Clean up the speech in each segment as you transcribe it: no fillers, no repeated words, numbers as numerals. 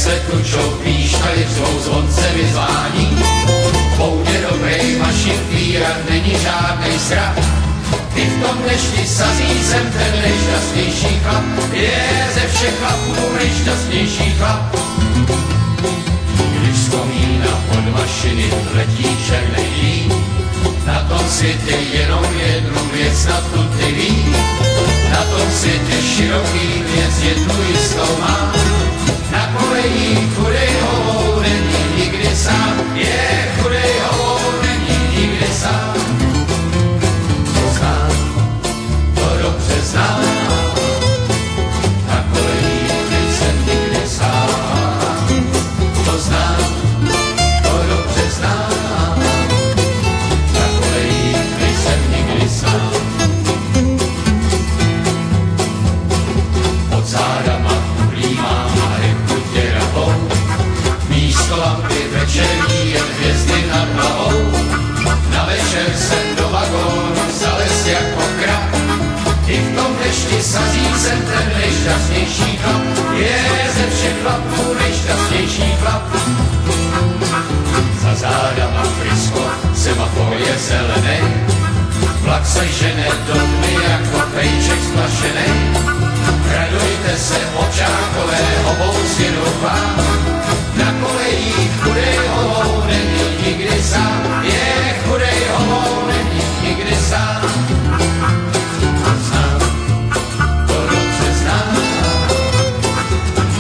se tučou píškali svou zvonce vyzvání. Poudě dobrej mašin víra není žádnej strach. Ty v tom dešti sazí jsem ten nejšťastnější chlap, je ze všech chlapů nejšťastnější chlap. Když z komína pod mašiny letí černej dým, na tom světě jenom jednu věc na tu ty ví. Na tom světě široký věc jednu jistou má. Na kolejích chudej hovou není nikdy sám, je chudej hovou není nikdy sám. To znám, to dobře znám, na kolejích nejsem nikdy sám. To znám, to dobře znám, na kolejích nejsem nikdy sám. Pod zádama uhlímám a heku děravou, místo lampy večerní jen hvězdy nad hlavou. Na večer jsem do vagónu zales jako krab, i v tom dešti sazí jsem ten nejšťastnější chlap, je ze všech chlapů nejšťastnější chlap. Za zádama frisko, semafor je zelenej, vlak se žene do dny jako pejček splašenej. Radujte se, občákové, obou si doufám, na kolejích chudej hovou není nikdy sám, je chudej hovou není nikdy sám. To znám, to dobře znám,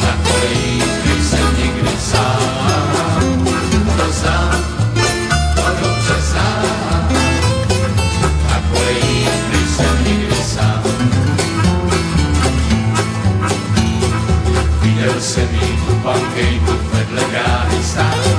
na kolejích nejsem nikdy sám. To znám, to dobře znám, na kolejích nejsem nikdy sám. Viděl jsem jí tu pankejku vedle dráhy stát,